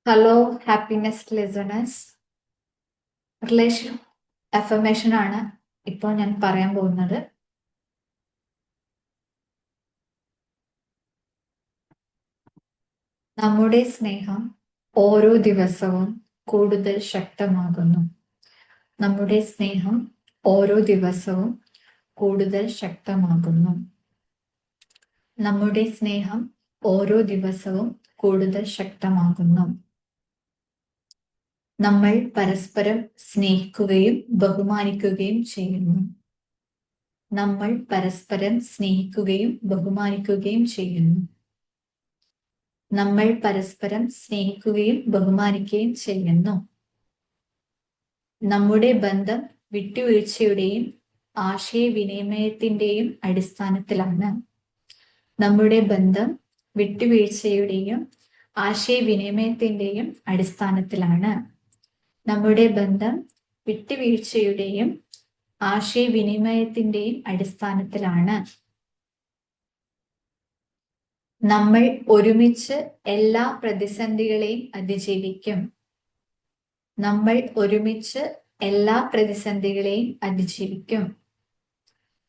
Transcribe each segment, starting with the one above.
Hello happiness listeners. Relation affirmation ആണ് ഇപ്പോൾ ഞാൻ പറയാൻ പോകുന്നത്. നമ്മുടെ സ്നേഹം ഓരോ ദിവസവും കൂടുതൽ ശക്തമാകുന്നു. നമ്മുടെ സ്നേഹം ഓരോ ദിവസവും കൂടുതൽ ശക്തമാകുന്നു. നമ്മുടെ സ്നേഹം ഓരോ ദിവസവും കൂടുതൽ ശക്തമാകുന്നു. നമ്മൾ പരസ്പരം സ്നേഹിക്കുകയും ബഹുമാനിക്കുകയും ചെയ്യുന്നു. നമ്മൾ പരസ്പരം സ്നേഹിക്കുകയും ബഹുമാനിക്കുകയും ചെയ്യുന്നു. നമ്മൾ പരസ്പരം സ്നേഹിക്കുകയും ബഹുമാനിക്കുകയും ചെയ്യുന്നു. നമ്മുടെ ബന്ധം വിട്ടുവീഴ്ചയുടെയും ആശയവിനിമയത്തിന്റെയും അടിസ്ഥാനത്തിലാണ്. നമ്മുടെ ബന്ധം വിട്ടുവീഴ്ചയുടെയും ആശയവിനിമയത്തിന്റെയും അടിസ്ഥാനത്തിലാണ്. നമ്മുടെ ബന്ധം വിട്ടുവീഴ്ചയുടെയും ആശയവിനിമയത്തിന്റെയും അടിസ്ഥാനത്തിലാണ്. നമ്മൾ ഒരുമിച്ച് എല്ലാ പ്രതിസന്ധികളെയും അതിജീവിക്കും. നമ്മൾ ഒരുമിച്ച് എല്ലാ പ്രതിസന്ധികളെയും അതിജീവിക്കും.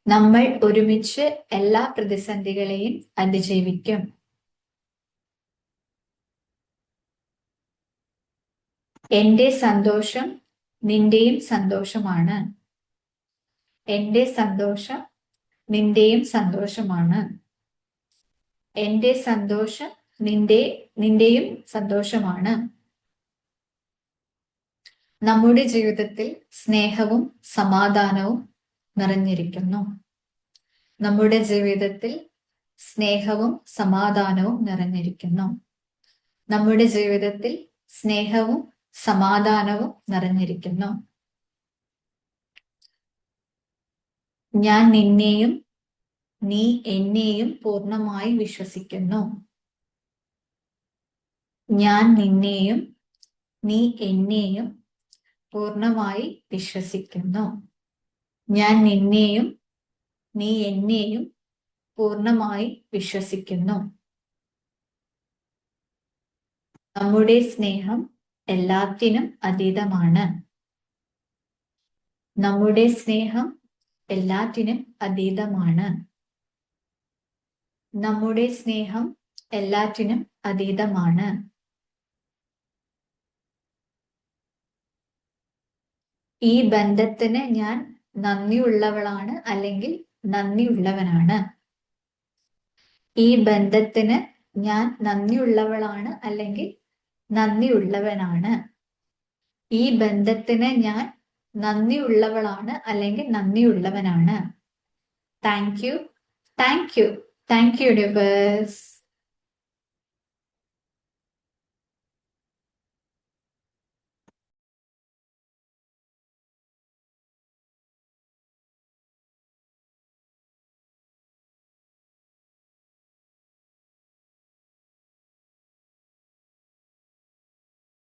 നമ്മൾ ഒരുമിച്ച് എല്ലാ പ്രതിസന്ധികളെയും അതിജീവിക്കും. എന്റെ സന്തോഷം നിന്റെയും സന്തോഷമാണ്. എന്റെ സന്തോഷം നിന്റെയും സന്തോഷമാണ്. എന്റെ സന്തോഷം നിന്റെയും സന്തോഷമാണ്. നമ്മുടെ ജീവിതത്തിൽ സ്നേഹവും സമാധാനവും നിറഞ്ഞിരിക്കുന്നു. നമ്മുടെ ജീവിതത്തിൽ സ്നേഹവും സമാധാനവും നിറഞ്ഞിരിക്കുന്നു. നമ്മുടെ ജീവിതത്തിൽ സ്നേഹവും സമാധാനവും നിറഞ്ഞിരിക്കുന്നു. ഞാൻ നിന്നെയും നീ എന്നെയും പൂർണ്ണമായി വിശ്വസിക്കുന്നു. ഞാൻ നിന്നെയും നീ എന്നെയും പൂർണ്ണമായി വിശ്വസിക്കുന്നു. ഞാൻ നിന്നെയും നീ എന്നെയും പൂർണ്ണമായി വിശ്വസിക്കുന്നു. നമ്മുടെ സ്നേഹം എല്ലാത്തിനും അതീതമാണ്. നമ്മുടെ സ്നേഹം എല്ലാത്തിനും അതീതമാണ്. നമ്മുടെ സ്നേഹം എല്ലാറ്റിനും അതീതമാണ്. ഈ ബന്ധത്തിന് ഞാൻ നന്ദിയുള്ളവളാണ് അല്ലെങ്കിൽ നന്ദിയുള്ളവനാണ്. ഈ ബന്ധത്തിന് ഞാൻ നന്ദിയുള്ളവളാണ് അല്ലെങ്കിൽ നന്ദിയുള്ളവനാണ്. ഈ ബന്ധത്തിന് ഞാൻ നന്ദിയുള്ളവളാണ് അല്ലെങ്കിൽ നന്ദിയുള്ളവനാണ്. Thank you, thank you, thank you divorce.